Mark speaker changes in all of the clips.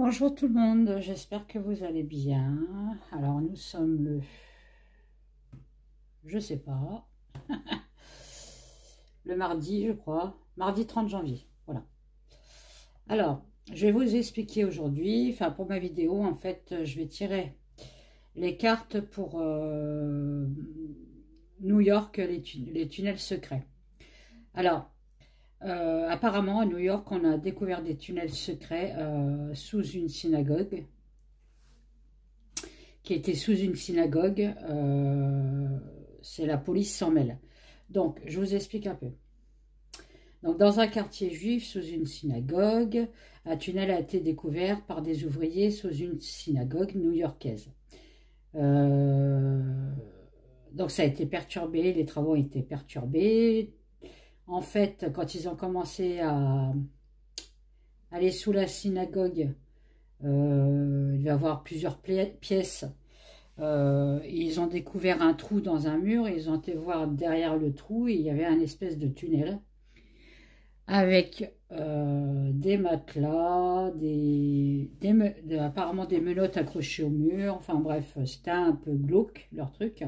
Speaker 1: Bonjour tout le monde, j'espère que vous allez bien. Alors nous sommes je sais pas, le mardi je crois, mardi 30 janvier, voilà. Alors, je vais vous expliquer aujourd'hui, enfin pour ma vidéo en fait, je vais tirer les cartes pour New York, les tunnels secrets. Alors, apparemment à New York on a découvert des tunnels secrets sous une synagogue, qui était sous une synagogue, c'est la police s'en mêle. Donc, je vous explique un peu. Donc, dans un quartier juif, sous une synagogue, un tunnel a été découvert par des ouvriers sous une synagogue new-yorkaise. Donc, ça a été perturbé, les travaux ont été perturbés. En fait, quand ils ont commencé à aller sous la synagogue, il va y avoir plusieurs pièces. Ils ont découvert un trou dans un mur, ils ont été voir derrière le trou et il y avait un espèce de tunnel avec des matelas, apparemment des menottes accrochées au mur, enfin bref, c'était un peu glauque leur truc.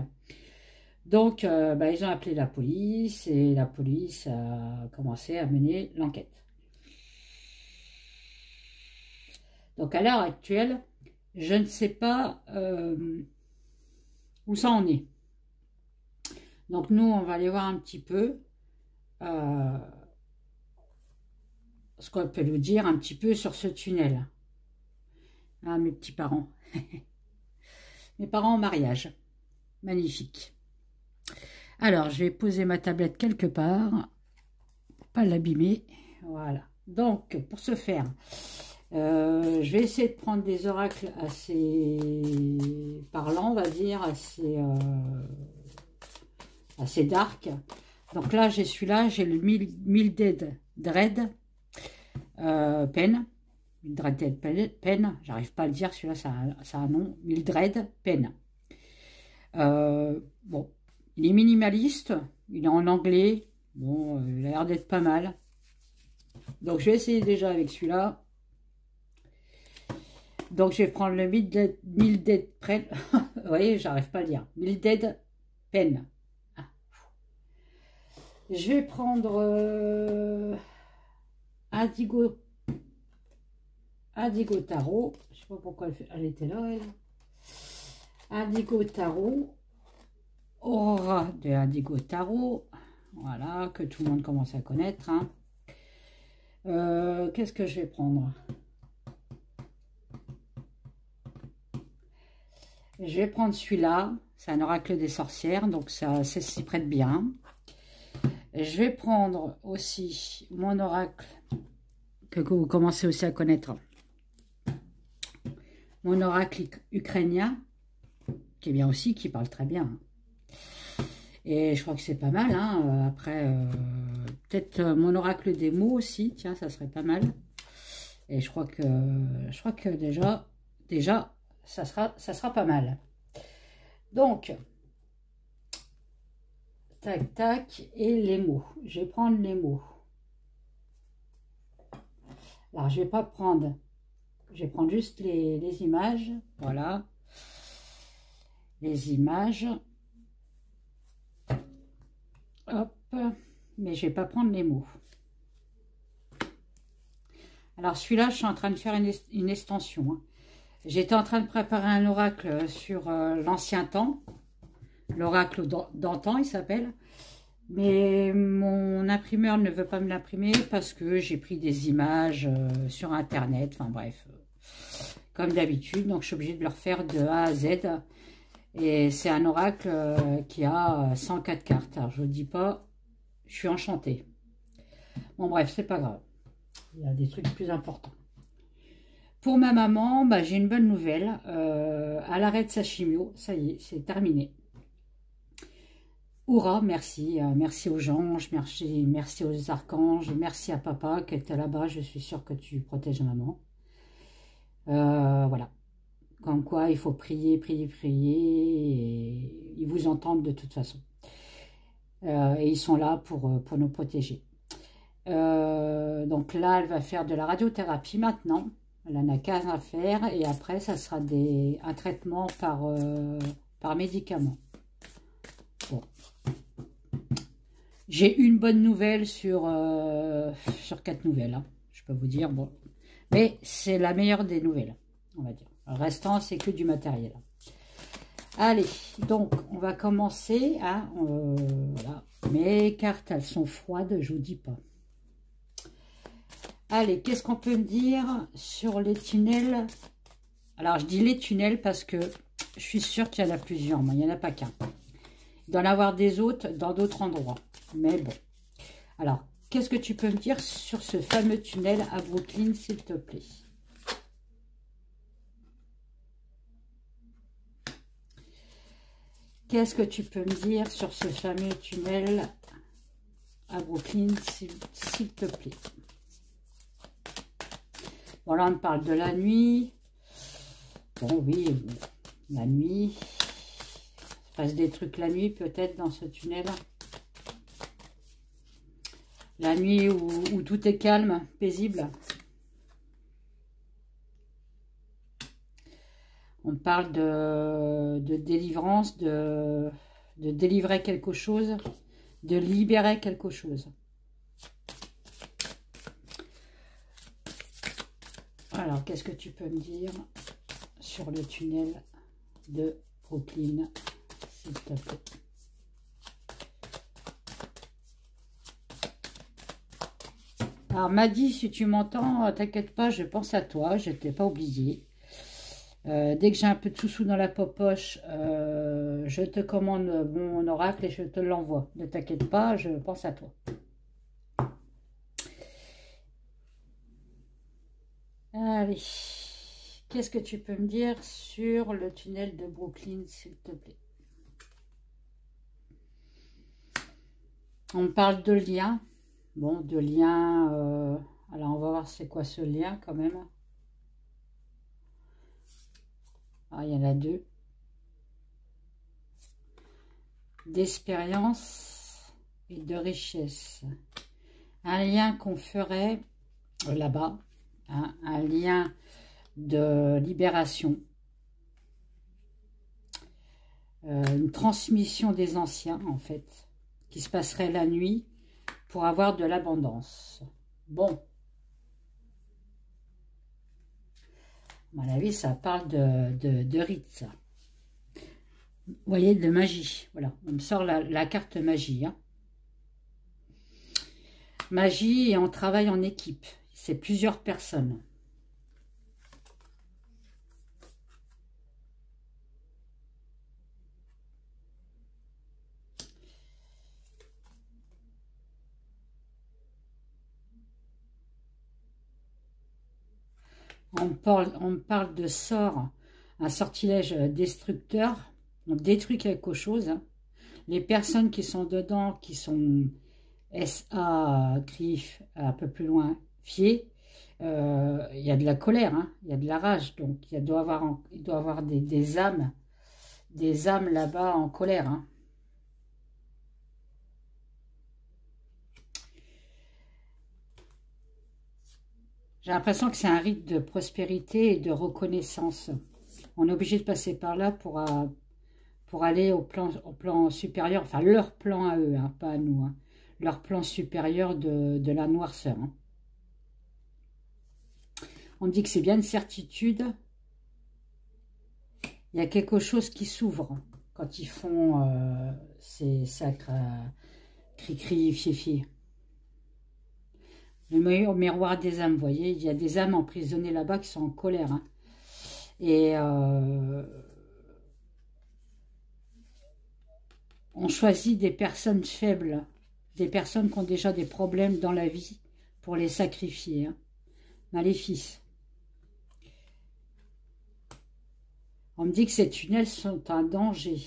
Speaker 1: Donc ils ont appelé la police et la police a commencé à mener l'enquête. Donc à l'heure actuelle, je ne sais pas où ça en est. Donc nous, on va aller voir un petit peu ce qu'on peut nous dire un petit peu sur ce tunnel. Ah, mes petits parents. Mes parents en mariage. Magnifique. Alors, je vais poser ma tablette quelque part. Pour pas l'abîmer. Voilà. Donc, pour ce faire, je vais essayer de prendre des oracles assez parlants, on va dire, assez dark. Donc là, j'ai celui-là, j'ai le Mildred Dread Pen. Mildred Pen, j'arrive pas à le dire, celui-là, ça a un nom. Mildred Pen. Bon, il est minimaliste, il est en anglais. Bon, il a l'air d'être pas mal. Donc, je vais essayer déjà avec celui-là. Donc, je vais prendre le Mildred Pen. Vous voyez, j'arrive pas à le dire. Mildred Pen. Ah. Je vais prendre Indigo Tarot. Je sais pas pourquoi elle était là, elle. Indigo Tarot. Aura de Indigo Tarot. Voilà, que tout le monde commence à connaître. Hein. Qu'est-ce que je vais prendre? Je vais prendre celui-là. C'est un oracle des sorcières, donc ça s'y prête bien. Je vais prendre aussi mon oracle que vous commencez aussi à connaître. Mon oracle ukrainien, qui est bien aussi, qui parle très bien. Et je crois que c'est pas mal. Hein. Après, peut-être mon oracle des mots aussi. Tiens, ça serait pas mal. Et je crois que déjà, ça sera pas mal. Donc, tac, tac, et les mots. Je vais prendre les mots. Alors, je vais pas prendre... Je vais prendre juste les images. Voilà. Les images. Hop. Mais je vais pas prendre les mots. Alors, celui-là, je suis en train de faire une extension. Hein. J'étais en train de préparer un oracle sur l'ancien temps. L'oracle d'antan, il s'appelle. Mais mon imprimeur ne veut pas me l'imprimer parce que j'ai pris des images sur Internet. Enfin bref, comme d'habitude. Donc, je suis obligée de le refaire de A à Z. Et c'est un oracle qui a 104 cartes. Alors, je ne dis pas, je suis enchantée. Bon, bref, c'est pas grave. Il y a des trucs plus importants. Pour ma maman, j'ai une bonne nouvelle. À l'arrêt de sa chimio, ça y est, c'est terminé. Hourra, merci. Merci aux anges, merci aux archanges, merci à papa qui était là-bas. Je suis sûre que tu protèges maman. Voilà. Comme quoi, il faut prier, prier, prier. Et ils vous entendent de toute façon. Et ils sont là pour nous protéger. Donc là, elle va faire de la radiothérapie maintenant. Elle en a 15 à faire et après, ça sera un traitement par médicament. Bon. J'ai une bonne nouvelle sur 4 nouvelles, hein, je peux vous dire. Bon. Mais c'est la meilleure des nouvelles, on va dire. Le restant, c'est que du matériel. Allez, donc, on va commencer. Hein, voilà. Mes cartes, elles sont froides, je vous dis pas. Allez, qu'est-ce qu'on peut me dire sur les tunnels? Alors, je dis les tunnels parce que je suis sûre qu'il y en a plusieurs. Moi, il n'y en a pas qu'un. Il doit y en avoir des autres dans d'autres endroits. Mais bon. Alors, qu'est-ce que tu peux me dire sur ce fameux tunnel à Brooklyn, s'il te plaît? Qu'est-ce que tu peux me dire sur ce fameux tunnel à Brooklyn, s'il te plaît? Bon, là, on parle de la nuit. Bon, oui, la nuit. Il se passe des trucs la nuit, peut-être, dans ce tunnel. La nuit où tout est calme, paisible. On parle de délivrance, de délivrer quelque chose, de libérer quelque chose. Alors, qu'est-ce que tu peux me dire sur le tunnel de Brooklyn, s'il te plaît? Alors, Maddy, si tu m'entends, t'inquiète pas, je pense à toi, je ne t'ai pas oublié. Dès que j'ai un peu de sous-sous dans la poche, je te commande mon oracle et je te l'envoie. Ne t'inquiète pas, je pense à toi. Allez, qu'est-ce que tu peux me dire sur le tunnel de Brooklyn, s'il te plaît? On parle de lien. Bon, de lien. Alors, on va voir c'est quoi ce lien quand même. Ah, il y en a deux. D'expérience et de richesse. Un lien qu'on ferait là-bas. Hein, un lien de libération. Une transmission des anciens, en fait. Qui se passerait la nuit pour avoir de l'abondance. Bon. À mon avis, ça parle de rites, ça. Vous voyez, de magie. Voilà, on me sort la carte magie. Hein. Magie et on travaille en équipe. C'est plusieurs personnes. On parle de sort, un sortilège destructeur. On détruit quelque chose. Hein. Les personnes qui sont dedans, qui sont SA, CRIF, un peu plus loin, FIE, il y a de la colère, hein, il y a de la rage. Donc, il doit y avoir des âmes là-bas en colère. Hein. J'ai l'impression que c'est un rite de prospérité et de reconnaissance. On est obligé de passer par là pour aller au plan supérieur, enfin leur plan à eux, hein, pas à nous, hein, leur plan supérieur de la noirceur. Hein. On dit que c'est bien une certitude. Il y a quelque chose qui s'ouvre quand ils font ces sacres cri-cri, fier-fier. Le miroir des âmes, vous voyez, il y a des âmes emprisonnées là-bas qui sont en colère. Hein. Et on choisit des personnes faibles, des personnes qui ont déjà des problèmes dans la vie pour les sacrifier. Hein. Maléfice. On me dit que ces tunnels sont un danger.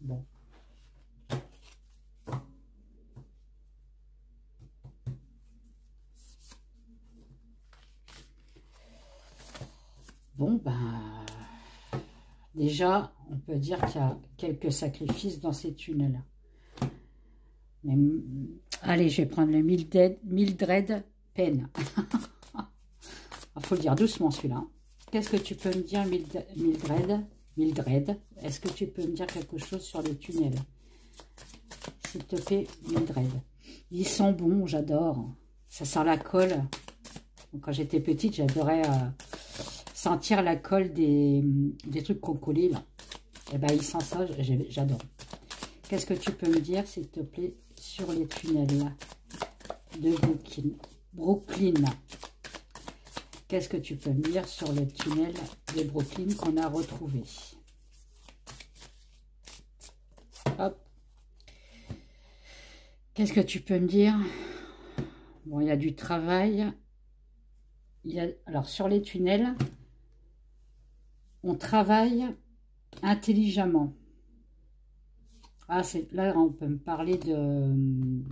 Speaker 1: Bon. Bon, ben, déjà, on peut dire qu'il y a quelques sacrifices dans ces tunnels. Mais, allez, je vais prendre le Mildred Pen. Il faut le dire doucement celui-là. Qu'est-ce que tu peux me dire, Mildred? Est-ce que tu peux me dire quelque chose sur les tunnels? S'il te plaît, Mildred. Ils sont bons, j'adore. Ça sent la colle. Quand j'étais petite, j'adorais sentir la colle des trucs qu'on collait là. Et ben, il sent ça, j'adore. Qu'est-ce que tu peux me dire, s'il te plaît, sur les tunnels là, de Brooklyn? Qu'est-ce que tu peux me dire sur les tunnels de Brooklyn qu'on a retrouvés? Hop. Qu'est-ce que tu peux me dire? Bon, il y a du travail. Alors, sur les tunnels, on travaille intelligemment. Ah, là, on peut me parler de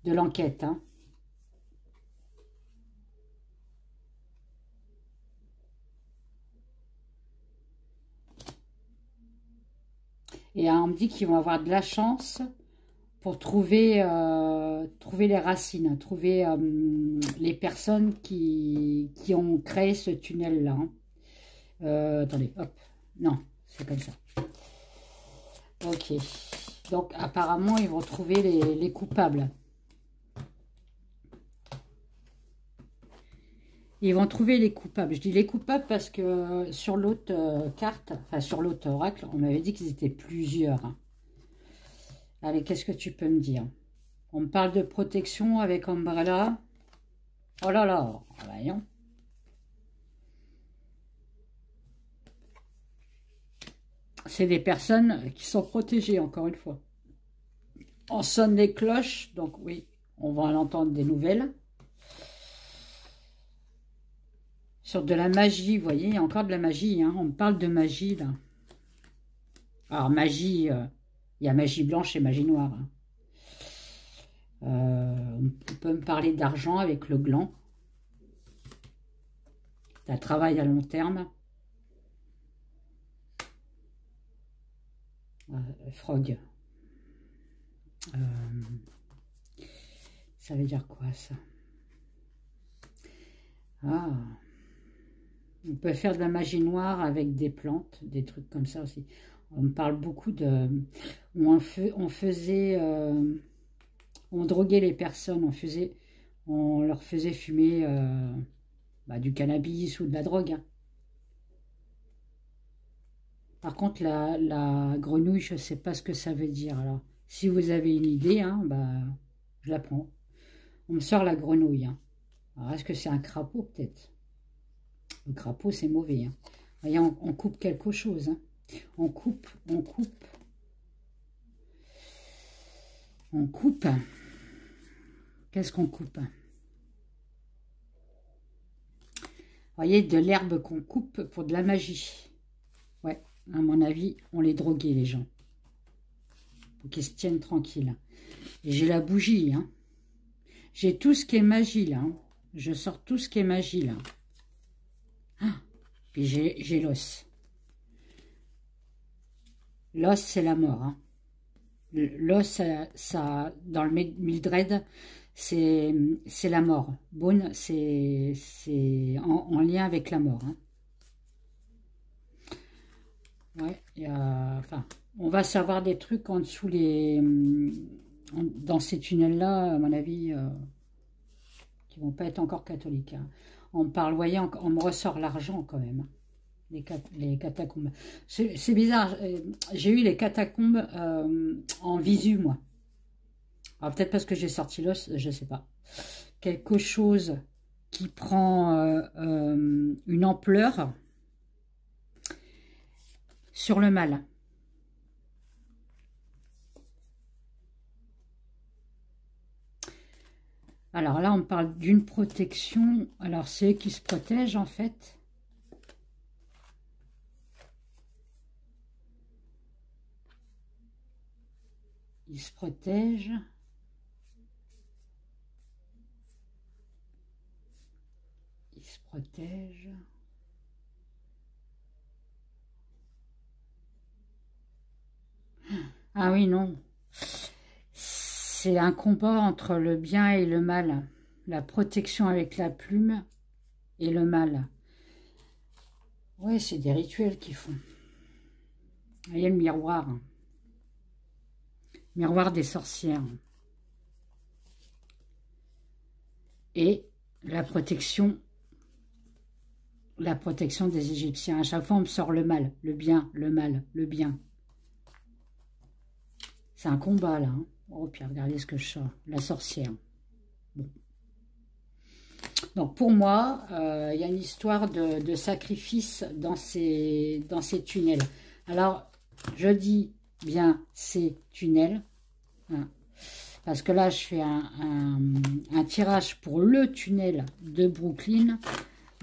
Speaker 1: l'enquête, hein. Et on me dit qu'ils vont avoir de la chance pour trouver les racines, trouver les personnes qui ont créé ce tunnel-là. Attendez, hop, non, c'est comme ça. Ok, donc apparemment, ils vont trouver les coupables. Ils vont trouver les coupables. Je dis les coupables parce que sur l'autre carte, enfin sur l'autre oracle, on m'avait dit qu'ils étaient plusieurs. Allez, qu'est-ce que tu peux me dire? On me parle de protection avec Umbrella. Oh là là, voyons. C'est des personnes qui sont protégées, encore une fois. On sonne les cloches, donc oui, on va en entendre des nouvelles. Sur de la magie, vous voyez, il y a encore de la magie, hein. On me parle de magie, là. Alors, magie, il y a magie blanche et magie noire. Hein. On peut me parler d'argent avec le gland. D'un travail à long terme. Frog. Ça veut dire quoi, ça? Ah. On peut faire de la magie noire avec des plantes, des trucs comme ça aussi. On me parle beaucoup de... On faisait... on droguait les personnes, on leur faisait fumer du cannabis ou de la drogue. Hein. Par contre, la grenouille, je ne sais pas ce que ça veut dire. Alors, si vous avez une idée, hein, je la prends. On me sort la grenouille. Hein. Alors, est-ce que c'est un crapaud, peut-être? Le crapaud, c'est mauvais. Hein. Voyez, on coupe quelque chose. Hein. On coupe. On coupe. Qu'est-ce qu'on coupe? Vous voyez, de l'herbe qu'on coupe pour de la magie. Ouais, à mon avis, on les droguait, les gens. Pour qu'ils se tiennent tranquilles. Et j'ai la bougie. Hein. J'ai tout ce qui est magie, là. Hein. Je sors tout ce qui est magie, là. Ah, puis j'ai l'os. L'os, c'est la mort. Hein. L'os, ça, dans le Mildred, c'est la mort. Bone, c'est en lien avec la mort. Hein. Ouais, enfin, on va savoir des trucs en dessous dans ces tunnels-là, à mon avis, qui vont pas être encore catholiques. Hein. On me parle, voyez, on me ressort l'argent quand même. Hein. Les catacombes. C'est bizarre, j'ai eu les catacombes en visu, moi. Alors peut-être parce que j'ai sorti l'os, je sais pas. Quelque chose qui prend une ampleur sur le mal. Alors là, on parle d'une protection. Alors c'est eux qui se protègent en fait. Ils se protègent. Ils se protègent. Ah oui, non. C'est un combat entre le bien et le mal. La protection avec la plume et le mal. Ouais, c'est des rituels qu'ils font. Il y a le miroir. Miroir des sorcières. Et la protection des Égyptiens. À chaque fois, on me sort le mal, le bien, le mal, le bien. C'est un combat, là. Hein. Oh, puis regardez ce que je sors. La sorcière. Bon. Donc, pour moi, il y a une histoire de sacrifice dans ces tunnels. Alors, je dis bien ces tunnels. Hein, parce que là, je fais un tirage pour le tunnel de Brooklyn.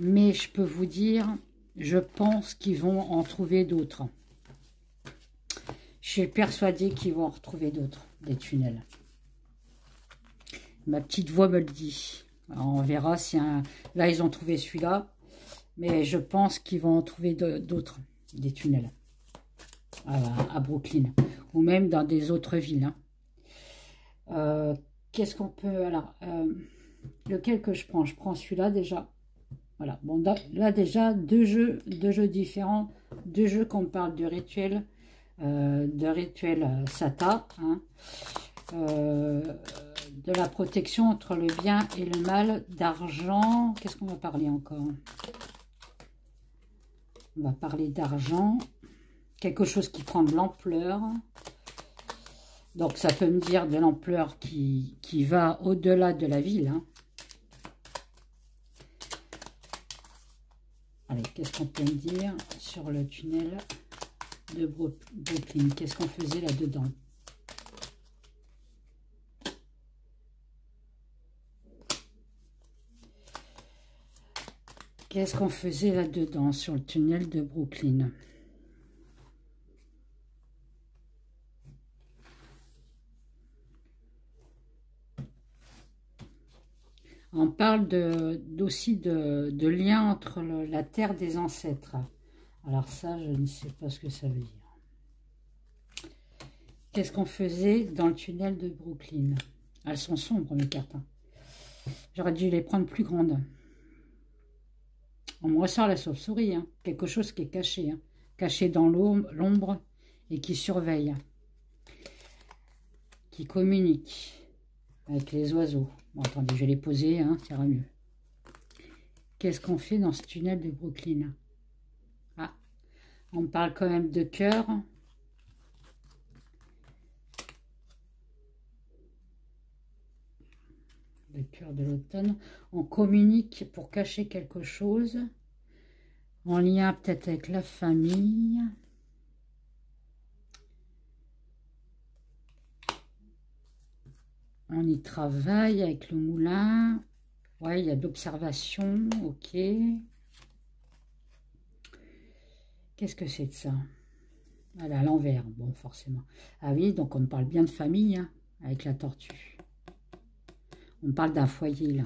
Speaker 1: Mais je peux vous dire, je pense qu'ils vont en trouver d'autres. Je suis persuadée qu'ils vont en retrouver d'autres, des tunnels. Ma petite voix me le dit. Alors, on verra si là, ils ont trouvé celui-là. Mais je pense qu'ils vont en trouver d'autres, des tunnels. À Brooklyn. Ou même dans des autres villes. Hein. Qu'est-ce qu'on peut... Alors, lequel que je prends? Je prends celui-là déjà. Voilà. Bon, là, déjà, deux jeux différents. Deux jeux qu'on parle de rituel. Sata. Hein. De la protection entre le bien et le mal, d'argent. Qu'est-ce qu'on va parler encore? On va parler d'argent. Quelque chose qui prend de l'ampleur. Donc, ça peut me dire de l'ampleur qui va au-delà de la ville. Hein. Allez, qu'est-ce qu'on peut me dire sur le tunnel de Brooklyn? Qu'est-ce qu'on faisait là-dedans? Qu'est-ce qu'on faisait là-dedans sur le tunnel de Brooklyn? On parle aussi de lien entre la terre des ancêtres. Alors ça, je ne sais pas ce que ça veut dire. Qu'est-ce qu'on faisait dans le tunnel de Brooklyn? Elles sont sombres, mes cartes. Hein. J'aurais dû les prendre plus grandes. On me ressort la chauve-souris. Hein. Quelque chose qui est caché. Hein. Caché dans l'ombre et qui surveille. Qui communique avec les oiseaux. Bon, attendez, je vais les poser, hein, ça ira mieux. Qu'est-ce qu'on fait dans ce tunnel de Brooklyn? Ah, on parle quand même de cœur. Le cœur de l'automne. On communique pour cacher quelque chose. En lien peut-être avec la famille. On y travaille avec le moulin. Ouais, il y a d'observation. Ok. Qu'est-ce que c'est de ça? Voilà, à l'envers. Bon, forcément. Ah oui, donc on parle bien de famille, hein, avec la tortue. On parle d'un foyer, là.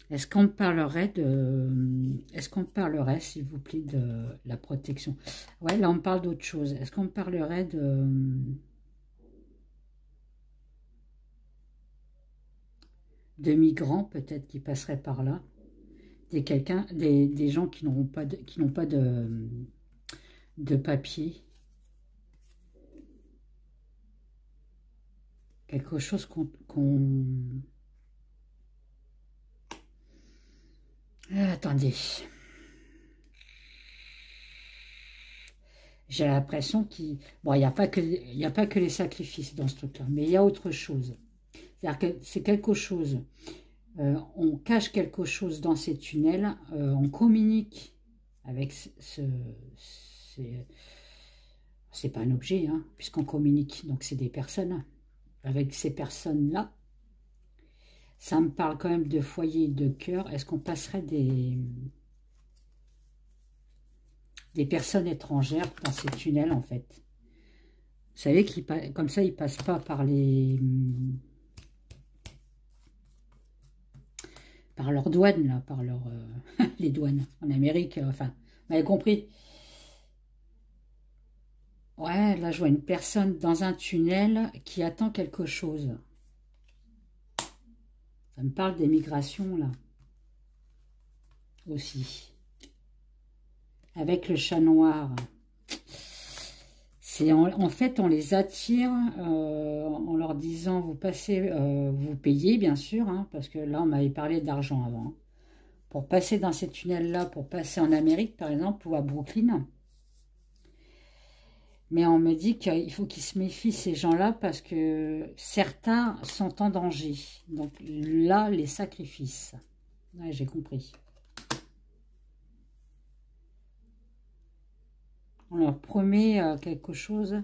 Speaker 1: Est-ce qu'on parlerait s'il vous plaît, de la protection? Ouais, là, on parle d'autre chose. Est-ce qu'on parlerait de migrants, peut-être, qui passeraient par là? Des gens qui n'ont pas de papier. Quelque chose qu'on... attendez. J'ai l'impression qu'il... Bon, il n'y a pas que les sacrifices dans ce truc-là, mais il y a autre chose. C'est-à-dire que c'est quelque chose... on cache quelque chose dans ces tunnels, on communique avec c'est pas un objet, hein, puisqu'on communique, donc c'est des personnes. Avec ces personnes-là, ça me parle quand même de foyer, de cœur. Est-ce qu'on passerait des personnes étrangères dans ces tunnels, en fait? Vous savez, comme ça, ils passent pas par leurs douanes, là, par les douanes en Amérique, enfin, vous avez compris. Ouais, là, je vois une personne dans un tunnel qui attend quelque chose. Ça me parle d'émigration, là. Aussi. Avec le chat noir. C'est en fait, on les attire en leur disant, vous passez, vous payez, bien sûr, hein, parce que là, on m'avait parlé d'argent avant. Hein. Pour passer dans ces tunnels-là, pour passer en Amérique, par exemple, ou à Brooklyn. Mais on me dit qu'il faut qu'ils se méfient, ces gens-là, parce que certains sont en danger. Donc là, les sacrifices. Ouais, j'ai compris. On leur promet quelque chose,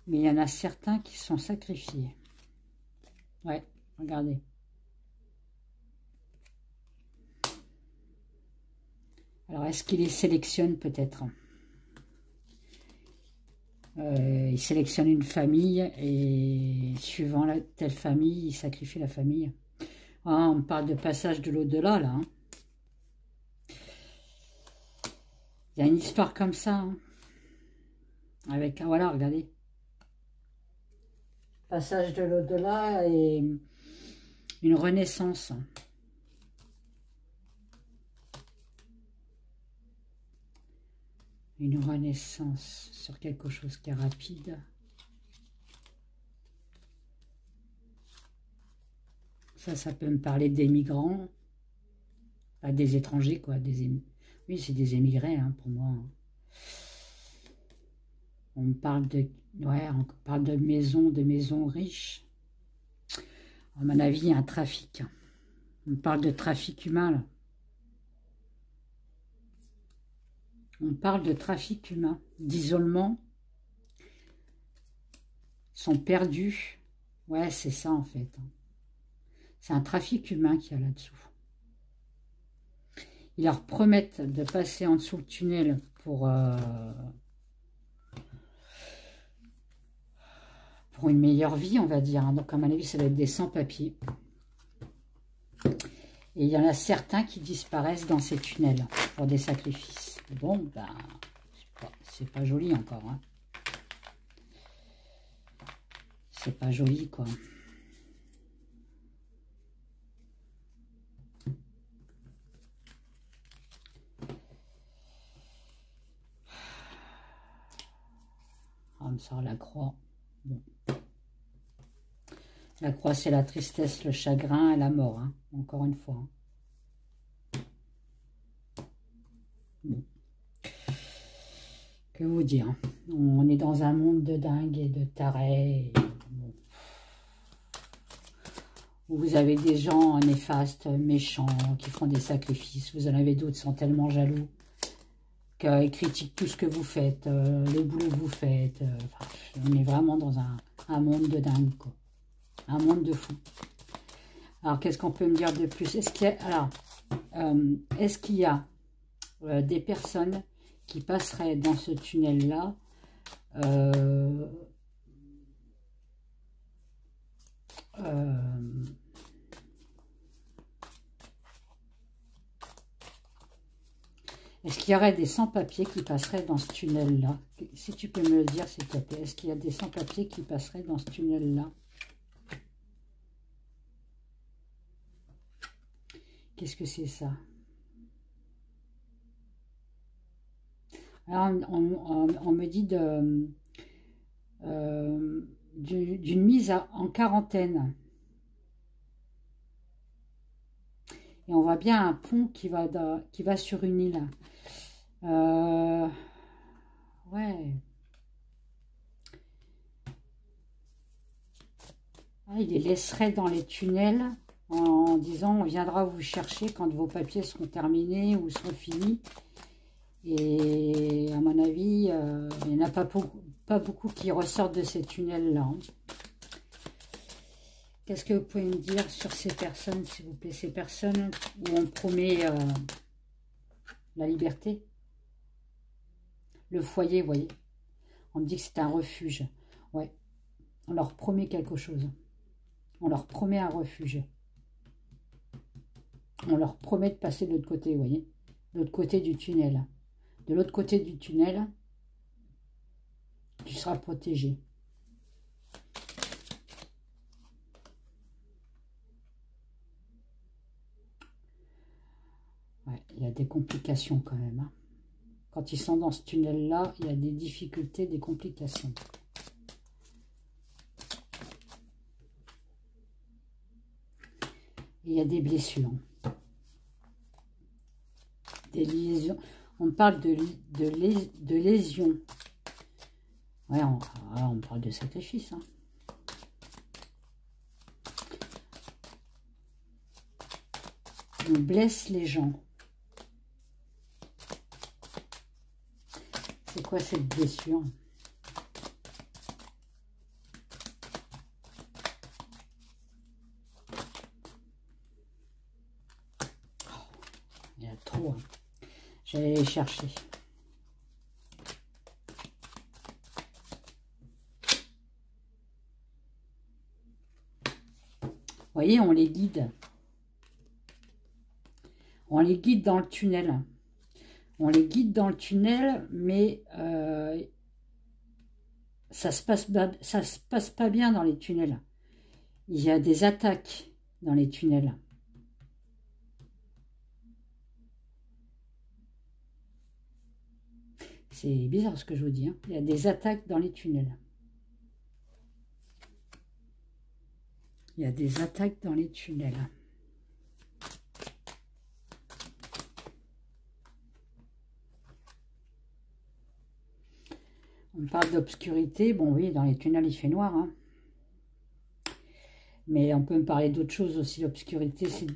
Speaker 1: mais il y en a certains qui sont sacrifiés. Ouais, regardez. Alors, est-ce qu'il les sélectionne peut-être? Il sélectionne une famille et suivant telle famille, il sacrifie la famille. Ah, on parle de passage de l'au-delà, là. Hein. Il y a une histoire comme ça. Hein. Avec, voilà, regardez. Passage de l'au-delà et une renaissance. Une renaissance sur quelque chose qui est rapide. Ça peut me parler des migrants. Pas des étrangers, quoi. Oui, c'est des émigrés, hein, pour moi. On parle de, ouais, on parle de maisons riches. À mon avis, il y a un trafic. On parle de trafic humain, là. On parle de trafic humain, d'isolement. Ils sont perdus. Ouais, c'est ça, en fait. C'est un trafic humain qu'il y a là-dessous. Ils leur promettent de passer en dessous le tunnel pour une meilleure vie, on va dire. Donc, à mon avis, ça va être des sans-papiers. Et il y en a certains qui disparaissent dans ces tunnels pour des sacrifices. Bon, ben, c'est pas joli encore. Hein. C'est pas joli, quoi. On me sort la croix. Bon. La croix, c'est la tristesse, le chagrin et la mort, hein, encore une fois. Bon. Que vous dire? On est dans un monde de dingue et de tarés. Bon. Vous avez des gens néfastes, méchants, qui font des sacrifices. Vous en avez d'autres qui sont tellement jaloux qu'ils critiquent tout ce que vous faites, le boulot que vous faites. Enfin, on est vraiment dans un monde de dingue, quoi. Un monde de fou. Alors, qu'est-ce qu'on peut me dire de plus? Est-ce qu'il y a, des personnes qui passeraient dans ce tunnel-là est-ce qu'il y aurait des sans-papiers qui passeraient dans ce tunnel-là? Si tu peux me le dire, s'il te plaît. Est-ce qu'il y a des sans-papiers qui passeraient dans ce tunnel-là? Qu'est-ce que c'est ça? Alors, on me dit d'une mise en quarantaine. Et on voit bien un pont qui va sur une île. Ouais. Ah, il les laisserait dans les tunnels en disant on viendra vous chercher quand vos papiers seront terminés ou seront finis. Et à mon avis, il n'y en a pas beaucoup qui ressortent de ces tunnels-là. Hein. Qu'est-ce que vous pouvez me dire sur ces personnes, s'il vous plaît? Ces personnes où on promet la liberté, le foyer, vous voyez. On me dit que c'est un refuge. Ouais, on leur promet quelque chose. On leur promet un refuge. On leur promet de passer de l'autre côté, vous voyez. De l'autre côté du tunnel. De l'autre côté du tunnel, tu seras protégé. a des complications quand même. Hein. Quand ils sont dans ce tunnel-là, il y a des difficultés, des complications. Il y a des blessures. Des lésions. On parle de lésions. Ouais, on parle de sacrifice. Hein. On blesse les gens. C'est quoi cette blessure? Il y a trop. Hein. J'allais les chercher. Vous voyez, on les guide. On les guide dans le tunnel. On les guide dans le tunnel, mais ça se passe pas bien dans les tunnels. Il y a des attaques dans les tunnels. C'est bizarre ce que je vous dis. Hein. Il y a des attaques dans les tunnels. Il y a des attaques dans les tunnels. On parle d'obscurité. Bon, oui, dans les tunnels, il fait noir. Hein. Mais on peut me parler d'autre chose aussi. L'obscurité, c'est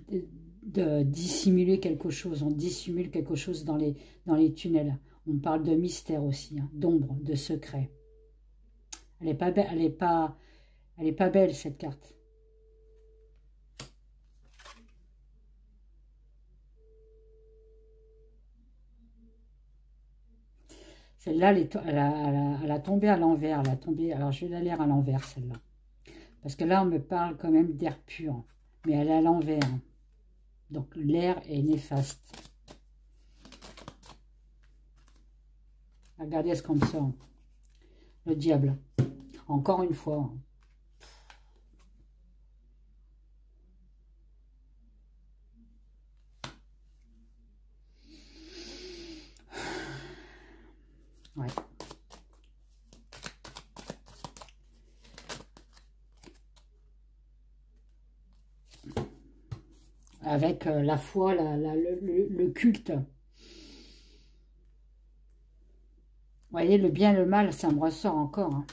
Speaker 1: de dissimuler quelque chose. On dissimule quelque chose dans les tunnels. On parle de mystère aussi, hein, d'ombre, de secret. Elle n'est pas belle, elle est pas belle cette carte. Celle-là, elle a tombé à l'envers. Alors, je vais la lire à l'envers, celle-là. Parce que là, on me parle quand même d'air pur. Mais elle est à l'envers. Donc, l'air est néfaste. Regardez ce qu'on me sort. Le diable. Encore une fois. Ouais. Avec la foi, le culte. Vous voyez, le bien et le mal, ça me ressort encore. Hein.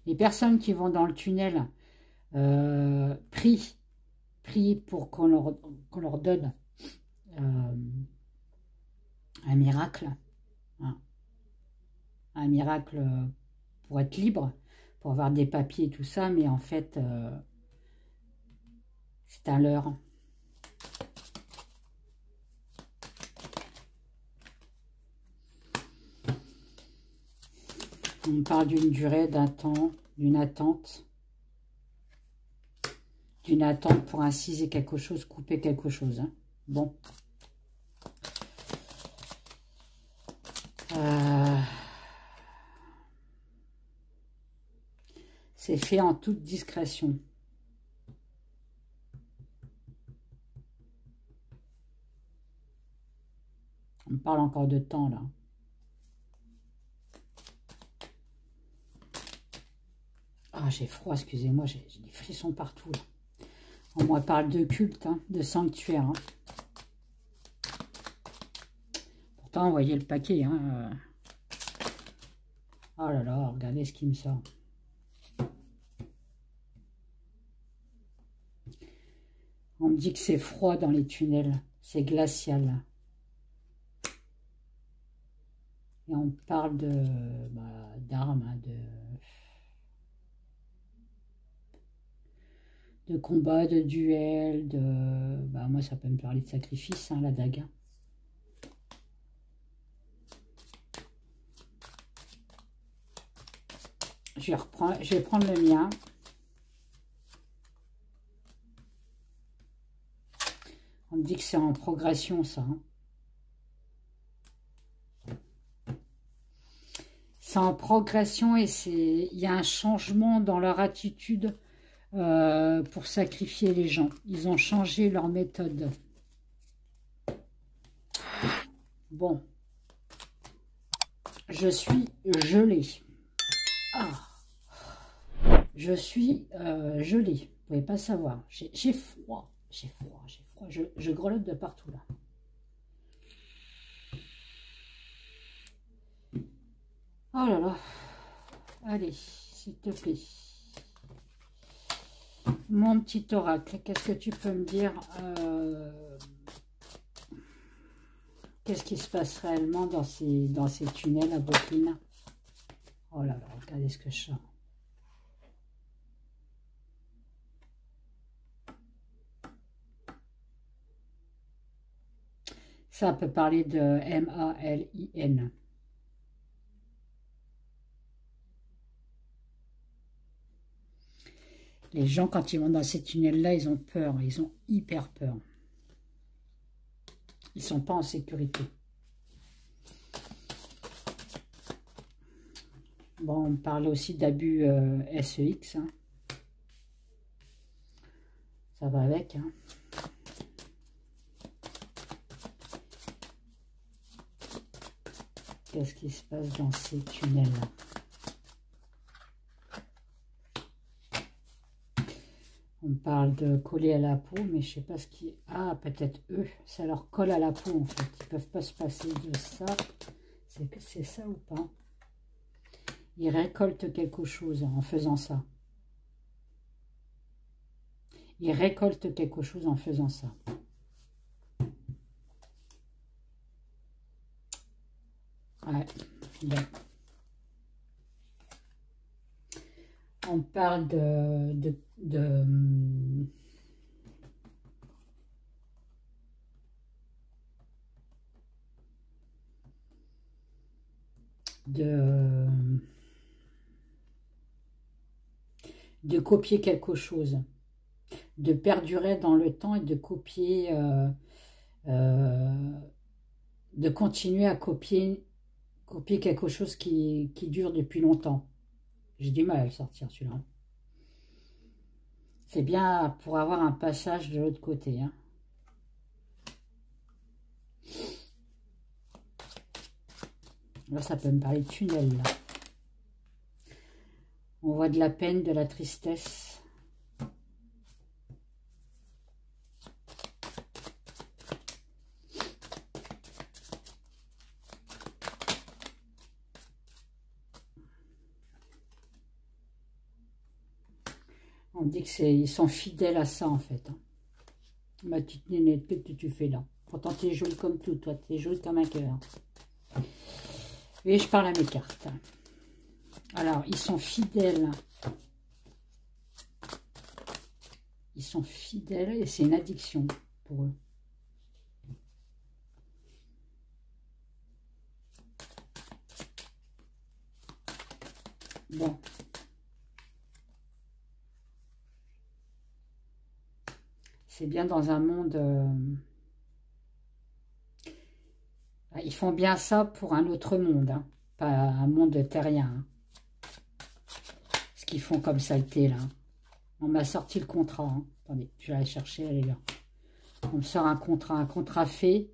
Speaker 1: Les personnes qui vont dans le tunnel prient pour qu'on leur donne un miracle. Hein. Un miracle pour être libre, pour avoir des papiers et tout ça, mais en fait, c'est un leurre. On parle d'une durée, d'un temps, d'une attente pour inciser quelque chose, couper quelque chose. Hein. Bon. C'est fait en toute discrétion. On parle encore de temps, là. Ah, j'ai froid, excusez-moi, j'ai des frissons partout, là. On me parle de culte, hein, de sanctuaire. Hein. Pourtant, vous voyez le paquet. Hein. Oh là là, regardez ce qui me sort. On me dit que c'est froid dans les tunnels. C'est glacial. Et on parle d'armes, hein, de combat, de duel, moi, ça peut me parler de sacrifice, hein, la dague. Je vais prendre le mien. On me dit que c'est en progression, ça. Hein. c'est en progression et il y a un changement dans leur attitude pour sacrifier les gens. Ils ont changé leur méthode. Bon, je suis gelée. Ah, je suis gelée. Vous ne pouvez pas savoir. J'ai froid. J'ai froid. J'ai froid. Je grelotte de partout là. Oh là là. Allez, s'il te plaît. Mon petit oracle, qu'est-ce que tu peux me dire qu'est-ce qui se passe réellement dans ces tunnels à Brooklyn? Oh là là, regardez ce que je sens. Ça peut parler de M-A-L-I-N. Les gens, quand ils vont dans ces tunnels-là, ils ont peur. Ils ont hyper peur. Ils ne sont pas en sécurité. Bon, on parle aussi d'abus SEX. Hein. Ça va avec. Hein. Qu'est-ce qui se passe dans ces tunnels-là? On parle de coller à la peau, mais je ne sais pas ce qui... Ah, peut-être eux, ça leur colle à la peau, en fait. Ils ne peuvent pas se passer de ça. C'est ça ou pas? Ils récoltent quelque chose en faisant ça. Ils récoltent quelque chose en faisant ça. Ouais, bien. On parle de copier quelque chose, de perdurer dans le temps et de copier, de continuer à copier quelque chose qui dure depuis longtemps. J'ai du mal à le sortir celui-là. C'est bien pour avoir un passage de l'autre côté. Hein. Là, ça peut me parler de tunnel. Là. On voit de la peine, de la tristesse. On dit qu'ils sont fidèles à ça, en fait. Hein. Ma petite nénette, qu'est-ce que tu fais là? Pourtant, tu es jolie comme tout, toi. Tu es jolie comme un cœur. Et je parle à mes cartes. Alors, ils sont fidèles. Ils sont fidèles et c'est une addiction pour eux. Bon. C'est bien dans un monde... Ils font bien ça pour un autre monde, hein, pas un monde terrien. Hein. Ce qu'ils font comme saleté, là. On m'a sorti le contrat. Hein. Attendez, je vais aller chercher, elle est là. On me sort un contrat fait.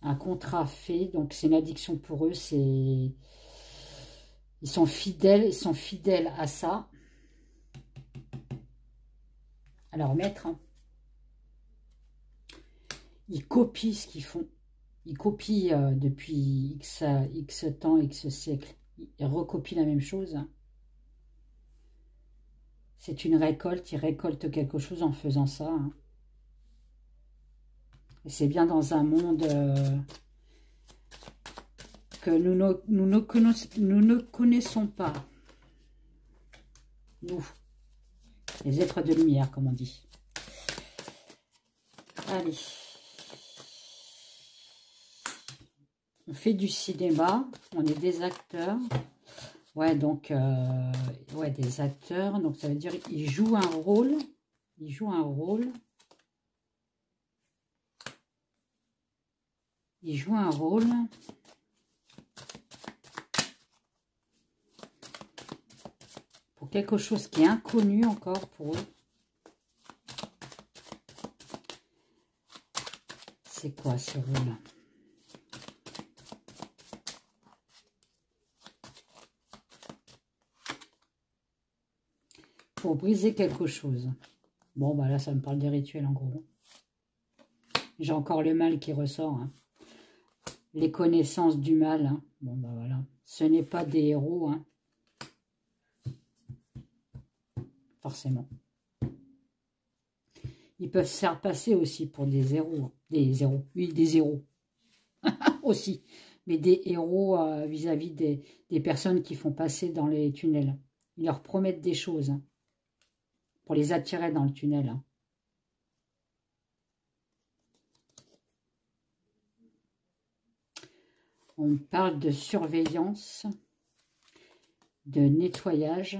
Speaker 1: Un contrat fait, donc c'est une addiction pour eux. Ils sont fidèles à ça. À leur maître. Hein. Ils copient ce qu'ils font. Ils copient depuis X temps, X siècles. Ils recopient la même chose. Hein. C'est une récolte. Ils récoltent quelque chose en faisant ça. Hein. Et c'est bien dans un monde que nous ne connaissons pas. Nous, les êtres de lumière, comme on dit. Allez. On fait du cinéma, on est des acteurs. Ouais, donc, ouais, des acteurs. Donc, ça veut dire qu'ils jouent un rôle. Ils jouent un rôle. Ils jouent un rôle. quelque chose qui est inconnu encore pour eux. C'est quoi ce rôle? Pour briser quelque chose. Bon, bah là, ça me parle des rituels, en gros. J'ai encore le mal qui ressort. Hein. Les connaissances du mal. Hein. Bon, bah voilà. Ce n'est pas des héros. Hein. Forcément. Ils peuvent se faire passer aussi pour des zéros. Des zéros. Oui, des zéros. aussi. Mais des héros vis-à-vis des personnes qui font passer dans les tunnels. Ils leur promettent des choses. Hein. Pour les attirer dans le tunnel. Hein. On parle de surveillance, de nettoyage.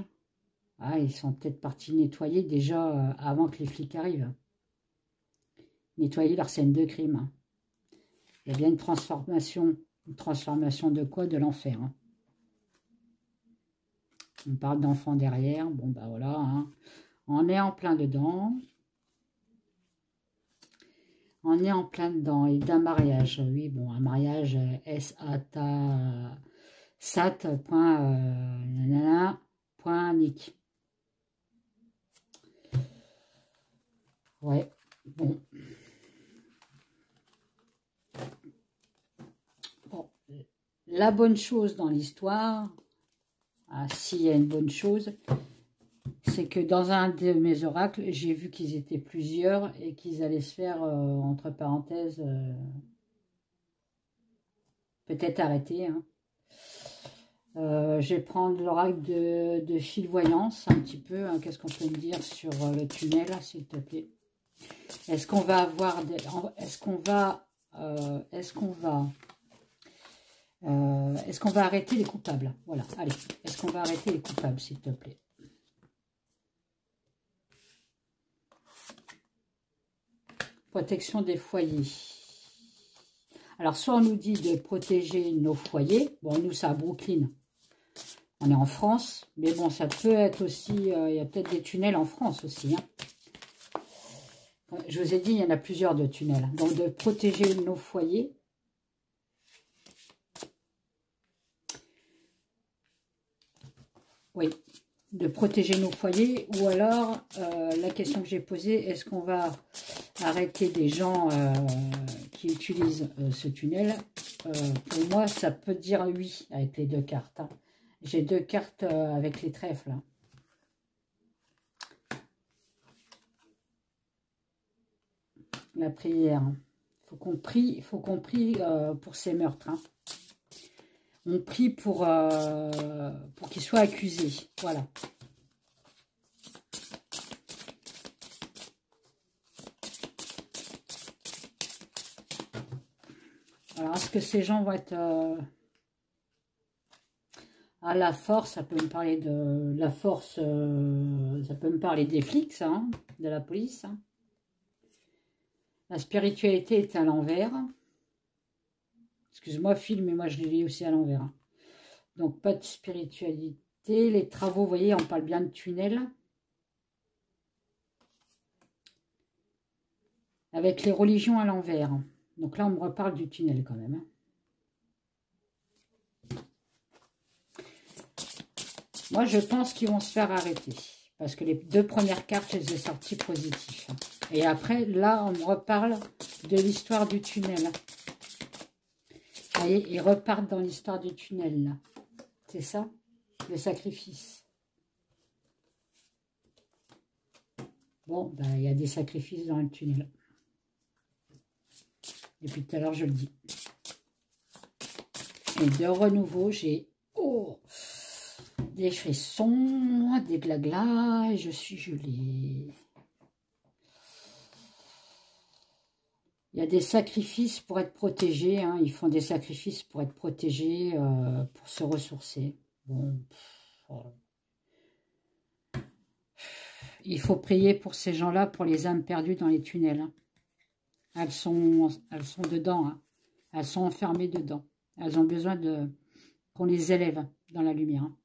Speaker 1: Ah, ils sont peut-être partis nettoyer déjà avant que les flics arrivent. Nettoyer leur scène de crime. Hein. Il y a bien une transformation de quoi? De l'enfer. Hein. On parle d'enfants derrière. Bon, bah voilà. Hein. On est en plein dedans. On est en plein dedans. Et d'un mariage. Oui, bon, un mariage sat.nick. Ouais, bon. Bon. La bonne chose dans l'histoire, s'il y a une bonne chose, c'est que dans un de mes oracles, j'ai vu qu'ils étaient plusieurs et qu'ils allaient se faire, entre parenthèses, peut-être arrêter. Hein. Je vais prendre l'oracle de Fil-Voyance, un petit peu. Hein. Qu'est-ce qu'on peut me dire sur le tunnel, s'il te plaît? Est-ce qu'on va avoir des... Est-ce qu'on va arrêter les coupables? Voilà, allez. Est-ce qu'on va arrêter les coupables, s'il te plaît? Protection des foyers. Alors, soit on nous dit de protéger nos foyers. Bon, nous, c'est à Brooklyn. On est en France. Mais bon, ça peut être aussi... il y a peut-être des tunnels en France aussi. Hein. Je vous ai dit, il y en a plusieurs de tunnels. Donc, de protéger nos foyers. Oui, de protéger nos foyers. Ou alors, la question que j'ai posée, est-ce qu'on va arrêter des gens qui utilisent ce tunnel? Pour moi, ça peut dire oui avec les deux cartes. Hein. J'ai deux cartes avec les trèfles. Là. La prière. Il faut qu'on prie pour ces meurtres. Hein. On prie pour qu'ils soient accusés. Voilà. Alors, est-ce que ces gens vont être à la force? Ça peut me parler de la force, ça peut me parler des flics, ça, hein, de la police. Hein. La spiritualité est à l'envers. Excuse-moi, Phil, mais moi je l'ai lu aussi à l'envers. Hein. Donc, pas de spiritualité. Les travaux, vous voyez, on parle bien de tunnels. Avec les religions à l'envers. Donc là, on me reparle du tunnel quand même. Hein. Moi, je pense qu'ils vont se faire arrêter. Parce que les deux premières cartes, je les ai sorties positives. Et après, là, on me reparle de l'histoire du tunnel. Vous voyez, ils repartent dans l'histoire du tunnel, là. C'est ça, le sacrifice. Bon, ben, il y a des sacrifices dans le tunnel. Depuis tout à l'heure, je le dis. Et de renouveau, j'ai des frissons, des glaglas, et je suis gelée. Il y a des sacrifices pour être protégés. Hein. Ils font des sacrifices pour être protégés, pour se ressourcer. Bon. Il faut prier pour ces gens-là, pour les âmes perdues dans les tunnels. Hein. Elles sont dedans. Hein. Elles sont enfermées dedans. Elles ont besoin qu'on les élève dans la lumière. Hein.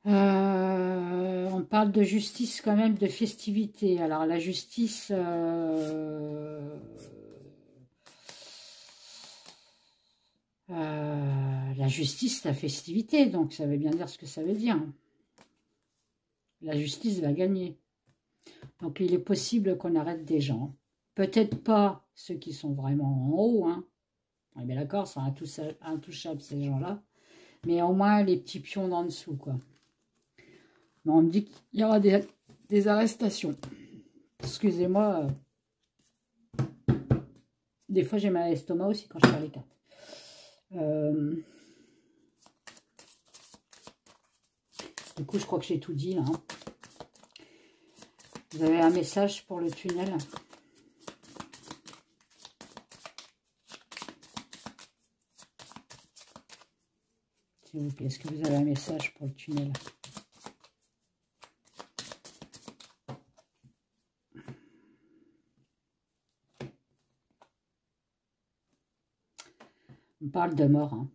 Speaker 1: On parle de justice quand même, de festivité. Alors la justice, c'est la festivité, donc ça veut bien dire ce que ça veut dire. La justice va gagner. Donc il est possible qu'on arrête des gens. Peut-être pas ceux qui sont vraiment en haut, hein. On est bien d'accord, c'est intouchable ces gens-là. Mais au moins les petits pions d'en dessous, quoi. Mais on me dit qu'il y aura des arrestations. Excusez-moi. Des fois j'ai mal à l'estomac aussi quand je perds les cartes. Du coup, je crois que j'ai tout dit là. Hein. Vous avez un message pour le tunnel? S'il vous plaît, est-ce que vous avez un message pour le tunnel? On parle de mort. Hein.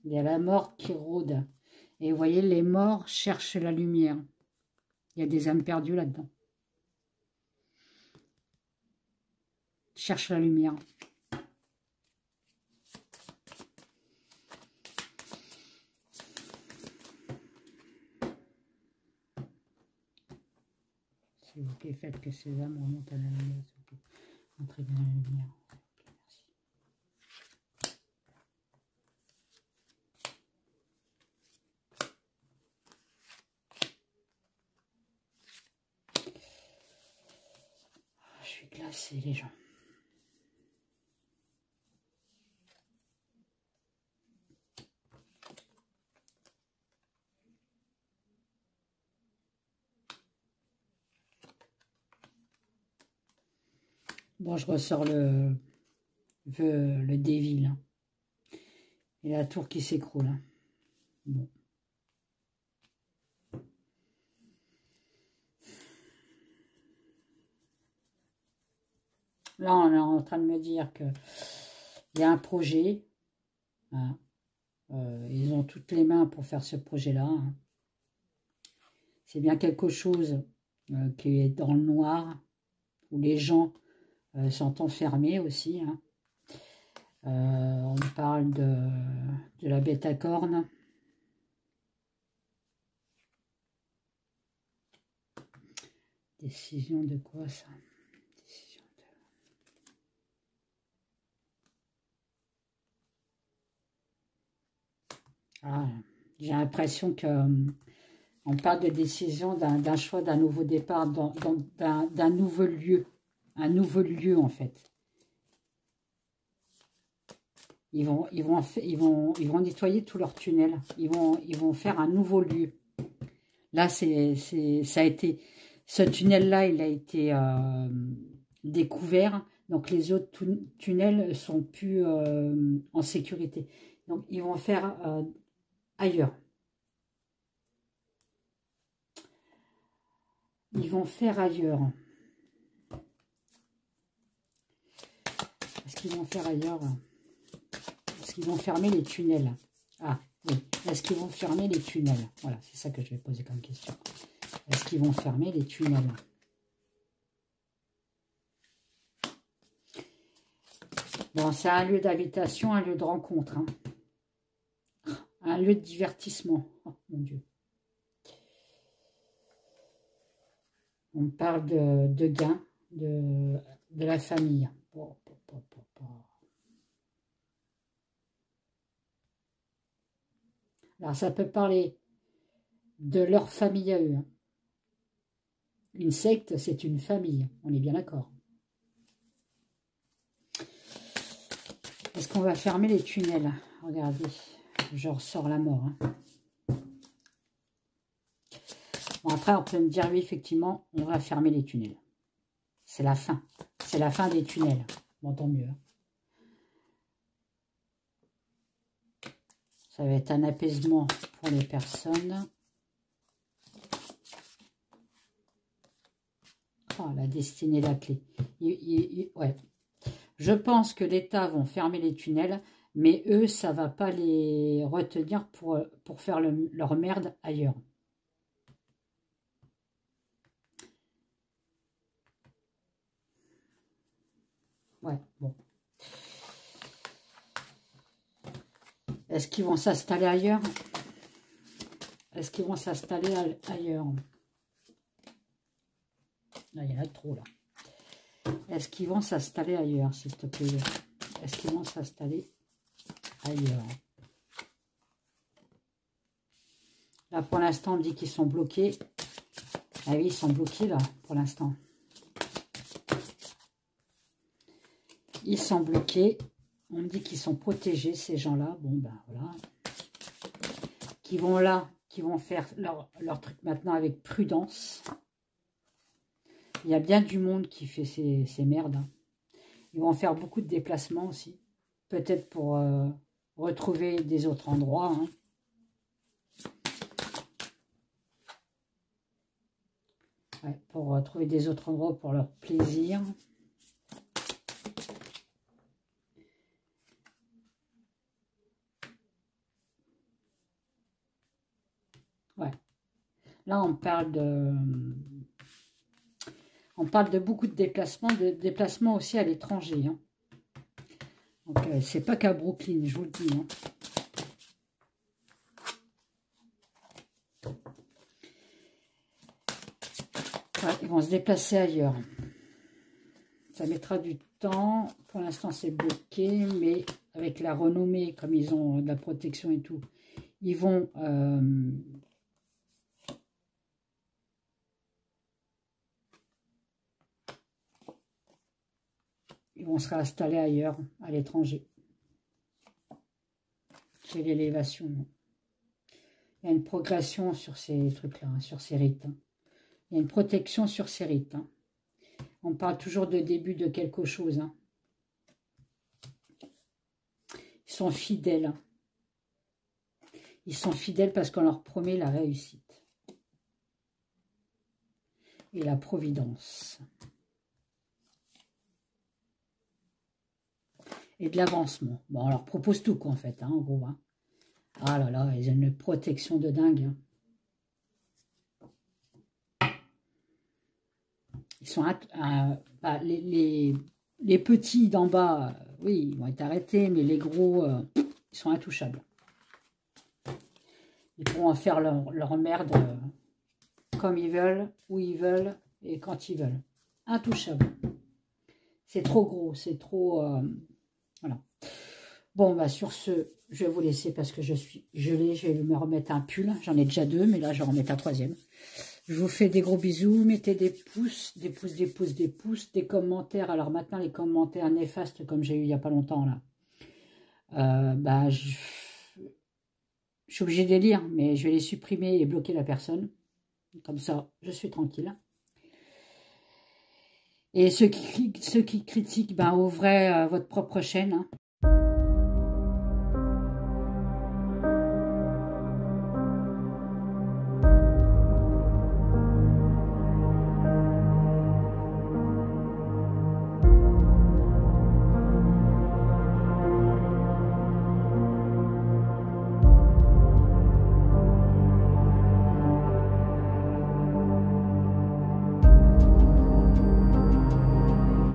Speaker 1: Il y a la mort qui rôde. Et vous voyez, les morts cherchent la lumière. Il y a des âmes perdues là-dedans. Cherche la lumière. S'il vous plaît, faites que ces âmes remontent à la lumière. Entrez dans la lumière. Je suis glacée, les gens. Bon, je ressors le Devil. Hein. Et la tour qui s'écroule. Hein. Bon. Là, on est en train de me dire qu'il y a un projet. Hein. Ils ont toutes les mains pour faire ce projet-là. Hein. C'est bien quelque chose qui est dans le noir, où les gens sont enfermés aussi. Hein. On parle de la bête à cornes. Décision de quoi, ça? Décision de... Ah, j'ai l'impression que on parle de décision d'un choix, d'un nouveau départ, d'un nouveau lieu. Un nouveau lieu, en fait. Ils vont nettoyer tout leur tunnel. Ils vont faire un nouveau lieu. Là, ça a été... Ce tunnel-là, il a été découvert. Donc, les autres tunnels sont plus en sécurité. Donc, ils vont faire ailleurs. Ils vont faire ailleurs. Est-ce qu'ils vont faire ailleurs? Est-ce qu'ils vont fermer les tunnels? Ah, oui. Est-ce qu'ils vont fermer les tunnels? Voilà, c'est ça que je vais poser comme question. Est-ce qu'ils vont fermer les tunnels? Bon, c'est un lieu d'invitation, un lieu de rencontre. Hein. Un lieu de divertissement. Oh, mon Dieu. On parle de gains, de la famille. Oh, Alors, ça peut parler de leur famille à eux. Hein. Une secte, c'est une famille. On est bien d'accord. Est-ce qu'on va fermer les tunnels? Regardez, je ressors la mort. Hein. Bon, après, on peut me dire, oui, effectivement, on va fermer les tunnels. C'est la fin. C'est la fin des tunnels. Bon, tant mieux. Ça va être un apaisement pour les personnes. Oh, la destinée, la clé. Ouais. Je pense que l'État vont fermer les tunnels Mais eux, ça va pas les retenir pour faire leur merde ailleurs. Ouais, bon. Est-ce qu'ils vont s'installer ailleurs? Est-ce qu'ils vont s'installer ailleurs? Là, il y en a trop, là. Est-ce qu'ils vont s'installer ailleurs, s'il te plaît? Est-ce qu'ils vont s'installer ailleurs? Là, pour l'instant, on dit qu'ils sont bloqués. Ah oui, ils sont bloqués, là, pour l'instant. Ils sont bloqués. On me dit qu'ils sont protégés, ces gens-là. Bon, ben, voilà. Qui vont là, qui vont faire leur truc maintenant avec prudence. Il y a bien du monde qui fait ces merdes. Hein. Ils vont faire beaucoup de déplacements aussi. Peut-être pour retrouver des autres endroits. Hein. Ouais, pour trouver des autres endroits pour leur plaisir. Ouais. Là, on parle de beaucoup de déplacements aussi à l'étranger. Hein. Donc, c'est pas qu'à Brooklyn, je vous le dis. Hein. Ouais, ils vont se déplacer ailleurs. Ça mettra du temps. Pour l'instant, c'est bloqué, mais avec la renommée, comme ils ont de la protection et tout, ils vont se réinstaller ailleurs, à l'étranger. Chez l'élévation. Il y a une progression sur ces trucs-là, hein, sur ces rites. Hein. Il y a une protection sur ces rites. Hein. On parle toujours de début de quelque chose. Hein. Ils sont fidèles. Hein. Ils sont fidèles parce qu'on leur promet la réussite. Et la providence. Et de l'avancement. Bon, on leur propose tout, quoi, en fait, hein, en gros. Hein. Ah là là, ils ont une protection de dingue. Hein. Ils sont... bah, les petits d'en bas, oui, ils vont être arrêtés, mais les gros, ils sont intouchables. Ils pourront faire leur merde comme ils veulent, où ils veulent et quand ils veulent. Intouchables. C'est trop gros, c'est trop... voilà. Bon, bah sur ce, je vais vous laisser parce que je suis gelée. Je vais me remettre un pull. J'en ai déjà 2, mais là, je vais en remettre un 3e. Je vous fais des gros bisous. Mettez des pouces, des pouces, des pouces, des pouces, des commentaires. Alors maintenant, les commentaires néfastes, comme j'ai eu il n'y a pas longtemps, là, bah, je suis obligée de les lire, mais je vais les supprimer et bloquer la personne. Comme ça, je suis tranquille. Et ceux qui critiquent, ben, ouvrez votre propre chaîne. Hein.